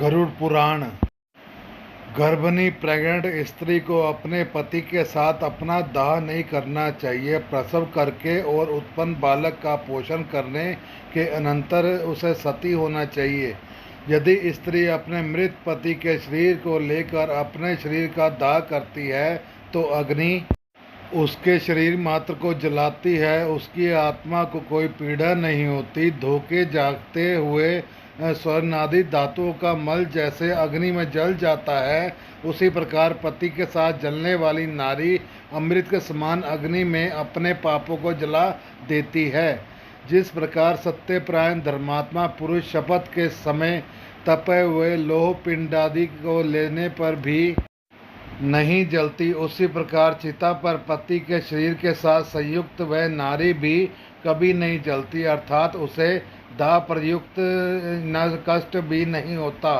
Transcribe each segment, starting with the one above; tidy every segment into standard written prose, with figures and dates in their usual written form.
Garuda Purana. गर्भिणी pregnant स्त्री को अपने पति के साथ अपना दाह नहीं करना चाहिए। प्रसव करके और उत्पन्न बालक का पोषण करने के अनंतर उसे सती होना चाहिए। यदि स्त्री अपने मृत पति के शरीर को लेकर अपने शरीर का दाह करती है तो अग्नि उसके शरीर मात्र को जलाती है, उसकी आत्मा को कोई पीड़ा नहीं होती। धोखे जागते हुए स्वर्णादि धातुओं का मल जैसे अग्नि में जल जाता है, उसी प्रकार पति के साथ जलने वाली नारी अमृत के समान अग्नि में अपने पापों को जला देती है। जिस प्रकार सत्यपरायण धर्मात्मा पुरुष शपथ के समय तपे हुए लोह पिंडादि को लेने पर भी नहीं जलती, उसी प्रकार चिता पर पति के शरीर के साथ संयुक्त वह नारी भी कभी नहीं जलती, अर्थात उसे दाह प्रयुक्त न कष्ट भी नहीं होता।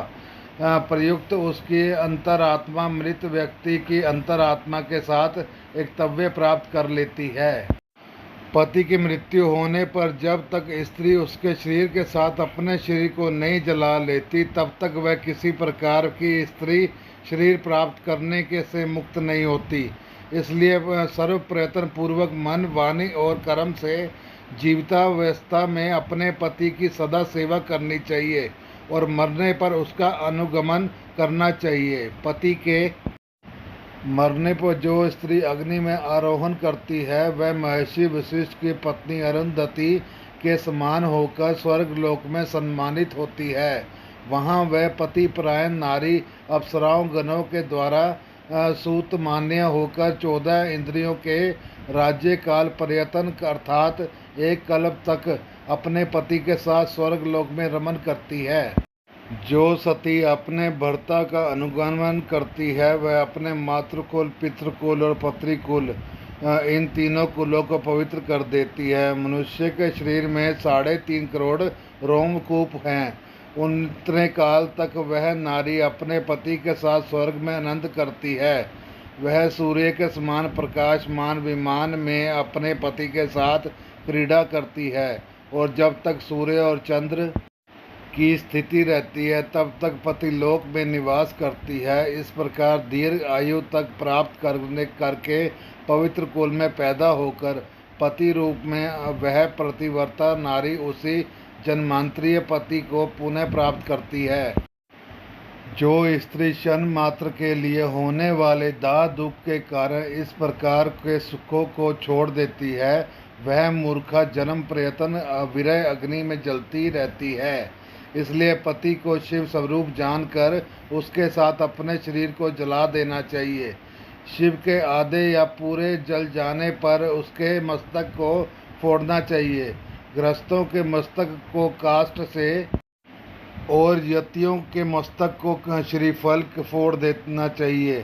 प्रयुक्त उसकी अंतरात्मा मृत व्यक्ति की अंतरात्मा के साथ एकत्व प्राप्त कर लेती है। पति की मृत्यु होने पर जब तक स्त्री उसके शरीर के साथ अपने शरीर को नहीं जला लेती, तब तक वह किसी प्रकार की स्त्री शरीर प्राप्त करने के से मुक्त नहीं होती। इसलिए सर्व प्रयत्न पूर्वक मन, वाणी और कर्म से जीवितावस्था में अपने पति की सदा सेवा करनी चाहिए और मरने पर उसका अनुगमन करना चाहिए। पति के मरने पर जो स्त्री अग्नि में आरोहण करती है, वह महर्षि वशिष्ठ की पत्नी अरुंधति के समान होकर स्वर्ग लोक में सम्मानित होती है। वहाँ वह पति परायण नारी अप्सराओं गणों के द्वारा सूत मान्य होकर 14 इंद्रियों के राज्य काल पर्यटन अर्थात एक कल्प तक अपने पति के साथ स्वर्ग लोक में रमन करती है। जो सती अपने भर्ता का अनुगमन करती है, वह अपने मातृकुल, पितृकुल और पत्रिकुल इन तीनों कुलों को पवित्र कर देती है। मनुष्य के शरीर में 3.5 करोड़ रोमकूप हैं। उतने काल तक वह नारी अपने पति के साथ स्वर्ग में आनंद करती है। वह सूर्य के समान प्रकाशमान विमान में अपने पति के साथ क्रीड़ा करती है और जब तक सूर्य और चंद्र की स्थिति रहती है तब तक पतिलोक में निवास करती है। इस प्रकार दीर्घ आयु तक प्राप्त करके पवित्र कुल में पैदा होकर पति रूप में वह प्रतिवर्ता नारी उसी जन्मांतरीय पति को पुनः प्राप्त करती है। जो स्त्री क्षण मात्र के लिए होने वाले दाह दुख के कारण इस प्रकार के सुखों को छोड़ देती है, वह मूर्खा जन्म प्रयत्न विरह अग्नि में जलती रहती है। इसलिए पति को शिव स्वरूप जानकर उसके साथ अपने शरीर को जला देना चाहिए। शिव के आधे या पूरे जल जाने पर उसके मस्तक को फोड़ना चाहिए। गृहस्थों के मस्तक को काष्ठ से और यतियों के मस्तक को श्रीफल फोड़ देना चाहिए।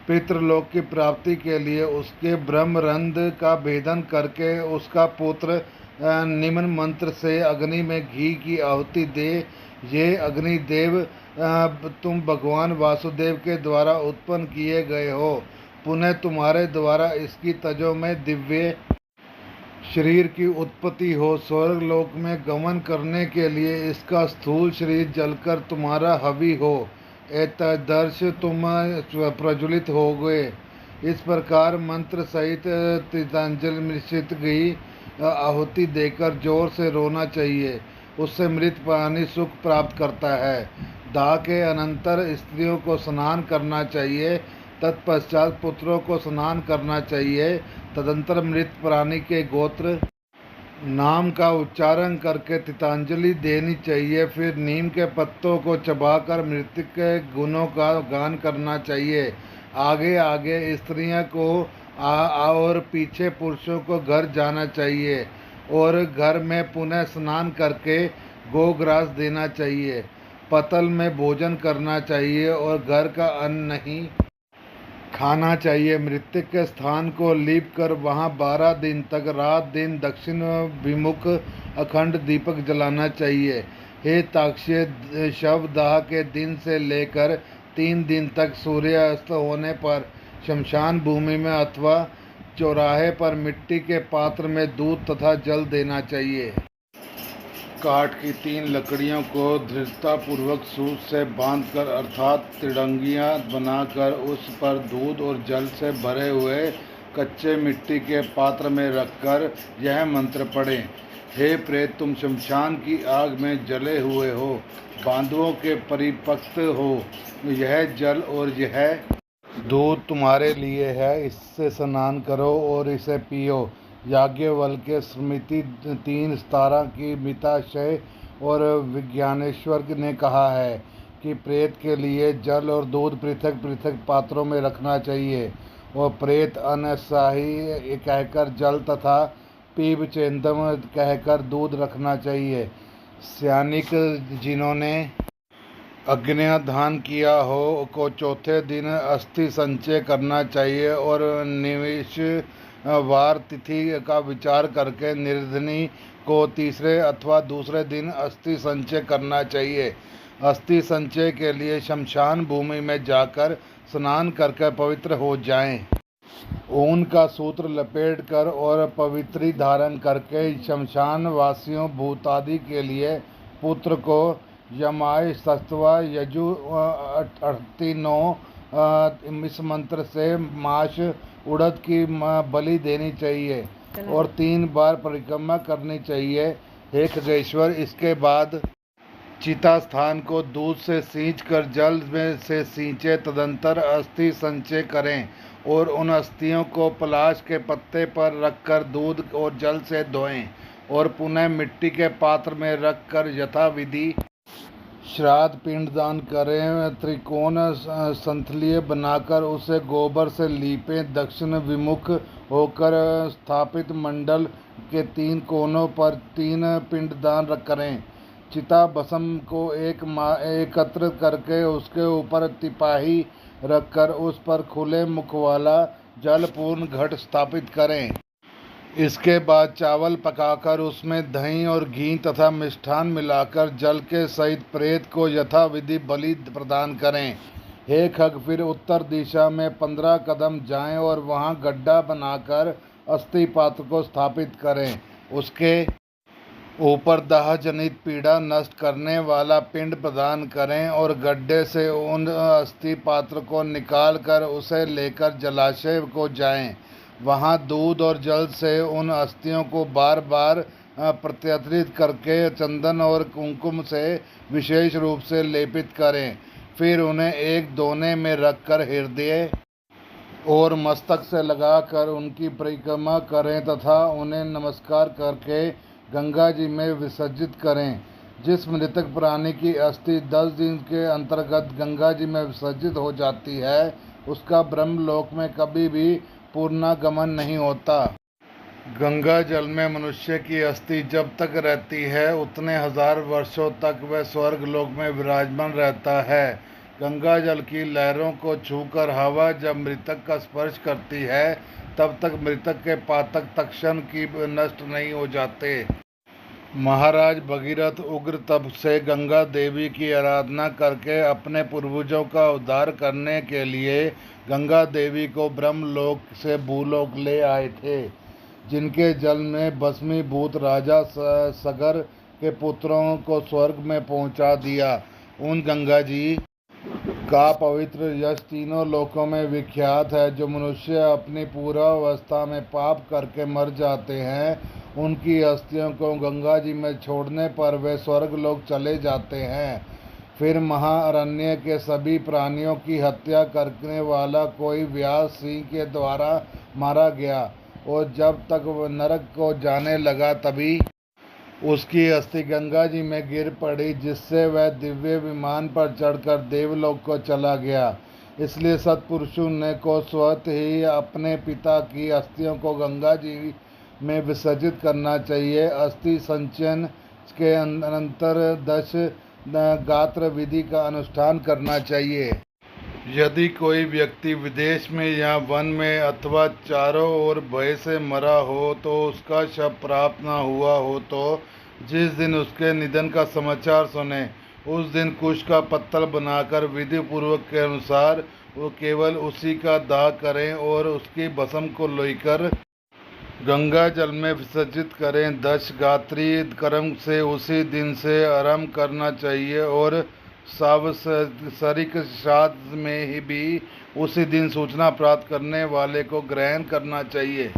पितृलोक की प्राप्ति के लिए उसके ब्रह्मरंध्र का भेदन करके उसका पुत्र निम्न मंत्र से अग्नि में घी की आहुति दे। ये अग्निदेव तुम भगवान वासुदेव के द्वारा उत्पन्न किए गए हो। पुनः तुम्हारे द्वारा इसकी तजों में दिव्य शरीर की उत्पत्ति हो। स्वर्ग लोक में गमन करने के लिए इसका स्थूल शरीर जलकर तुम्हारा हवि हो। एतदर्श तुम प्रज्वलित हो गए। इस प्रकार मंत्र सहित तिलांजलि मिश्रित गई आहुति देकर जोर से रोना चाहिए। उससे मृत प्राणी सुख प्राप्त करता है। दाह के अनंतर स्त्रियों को स्नान करना चाहिए। तत्पश्चात पुत्रों को स्नान करना चाहिए। तदंतर मृत प्राणी के गोत्र नाम का उच्चारण करके तिलांजलि देनी चाहिए। फिर नीम के पत्तों को चबाकर मृतक के गुणों का गान करना चाहिए। आगे आगे स्त्रियों को और पीछे पुरुषों को घर जाना चाहिए और घर में पुनः स्नान करके गोग्रास देना चाहिए। पतल में भोजन करना चाहिए और घर का अन्न नहीं खाना चाहिए। मृतक के स्थान को लीप कर वहाँ 12 दिन तक रात दिन दक्षिण विमुख अखंड दीपक जलाना चाहिए। हे ताक्षय, शव दाह के दिन से लेकर 3 दिन तक सूर्यास्त होने पर शमशान भूमि में अथवा चौराहे पर मिट्टी के पात्र में दूध तथा जल देना चाहिए। काठ की 3 लकड़ियों को दृढ़तापूर्वक सूत से बांधकर अर्थात तिड़ंगियां बनाकर उस पर दूध और जल से भरे हुए कच्चे मिट्टी के पात्र में रखकर यह मंत्र पढ़ें। हे प्रेत, तुम शमशान की आग में जले हुए हो, बांधवों के परिपक्व हो। यह जल और यह दूध तुम्हारे लिए है, इससे स्नान करो और इसे पियो। याज्ञवल्क्य स्मृति 3:17 की मिताशय और विज्ञानेश्वर ने कहा है कि प्रेत के लिए जल और दूध पृथक पृथक पात्रों में रखना चाहिए और प्रेत अनसाही कहकर जल तथा पीबचेंदम कहकर दूध रखना चाहिए। सैनिक जिन्होंने अग्न्याधान किया हो को चौथे दिन अस्थि संचय करना चाहिए और निवेश वार तिथि का विचार करके निर्धनी को तीसरे अथवा दूसरे दिन अस्थि संचय करना चाहिए। अस्थि संचय के लिए शमशान भूमि में जाकर स्नान करके पवित्र हो जाएं। ऊन का सूत्र लपेटकर और पवित्री धारण करके शमशान वासियों भूतादि के लिए पुत्र को यमाय सत्वा यजु 89 इस मंत्र से माश उड़द की बलि देनी चाहिए और 3 बार परिक्रमा करनी चाहिए। हे खगेश्वर, इसके बाद चिता स्थान को दूध से सींचकर जल में से सींचे, तदंतर अस्थि संचय करें और उन अस्थियों को पलाश के पत्ते पर रखकर दूध और जल से धोएं और पुनः मिट्टी के पात्र में रखकर यथाविधि श्राद्ध पिंडदान करें। त्रिकोण संथलीय बनाकर उसे गोबर से लीपें। दक्षिण विमुख होकर स्थापित मंडल के 3 कोनों पर 3 पिंडदान करें। चिता भस्म को एकत्र करके उसके ऊपर तिपाही रखकर उस पर खुले मुख वाला जलपूर्ण घट स्थापित करें। इसके बाद चावल पकाकर उसमें दही और घी तथा मिष्ठान मिलाकर जल के सहित प्रेत को यथाविधि बलि प्रदान करें। हे खग, फिर उत्तर दिशा में 15 कदम जाएं और वहां गड्ढा बनाकर अस्थि पात्र को स्थापित करें। उसके ऊपर दाह जनित पीड़ा नष्ट करने वाला पिंड प्रदान करें और गड्ढे से उन अस्थि पात्र को निकाल कर उसे लेकर जलाशय को जाएं। वहां दूध और जल से उन अस्थियों को बार बार प्रत्यर्थित करके चंदन और कुंकुम से विशेष रूप से लेपित करें। फिर उन्हें एक दोने में रखकर हृदय और मस्तक से लगाकर उनकी परिक्रमा करें तथा उन्हें नमस्कार करके गंगा जी में विसर्जित करें। जिस मृतक प्राणी की अस्थि 10 दिन के अंतर्गत गंगा जी में विसर्जित हो जाती है, उसका ब्रह्मलोक में कभी भी पुनरागमन नहीं होता। गंगा जल में मनुष्य की अस्थि जब तक रहती है उतने 1000 वर्षों तक वह स्वर्ग लोक में विराजमान रहता है। गंगा जल की लहरों को छूकर हवा जब मृतक का स्पर्श करती है तब तक मृतक के पातक तक्षण की नष्ट नहीं हो जाते। महाराज भगीरथ उग्र तप से गंगा देवी की आराधना करके अपने पूर्वजों का उद्धार करने के लिए गंगा देवी को ब्रह्मलोक से भूलोक ले आए थे, जिनके जल में भस्मीभूत राजा सगर के पुत्रों को स्वर्ग में पहुंचा दिया। उन गंगा जी का पवित्र यश तीनों लोकों में विख्यात है। जो मनुष्य अपनी पूर्वावस्था में पाप करके मर जाते हैं, उनकी अस्थियों को गंगा जी में छोड़ने पर वे स्वर्ग लोक चले जाते हैं। फिर महाअरण्य के सभी प्राणियों की हत्या करने वाला कोई व्यास सिंह के द्वारा मारा गया और जब तक वह नरक को जाने लगा तभी उसकी अस्थि गंगा जी में गिर पड़ी, जिससे वह दिव्य विमान पर चढ़कर देवलोक को चला गया। इसलिए सत्पुरुषों ने को स्वतः ही अपने पिता की अस्थियों को गंगा जी में विसर्जित करना चाहिए। अस्थि संचयन के अनंतर 10 गात्र विधि का अनुष्ठान करना चाहिए। यदि कोई व्यक्ति विदेश में या वन में अथवा चारों ओर भय से मरा हो तो उसका शव प्राप्त न हुआ हो तो जिस दिन उसके निधन का समाचार सुने उस दिन कुश का पत्तल बनाकर विधि पूर्वक के अनुसार वो केवल उसी का दाह करें और उसकी भस्म को लोईकर गंगा जल में विसर्जित करें। दशगात्री कर्म से उसी दिन से आरंभ करना चाहिए और सांवत्सरिक श्राद्ध में ही भी उसी दिन सूचना प्राप्त करने वाले को ग्रहण करना चाहिए।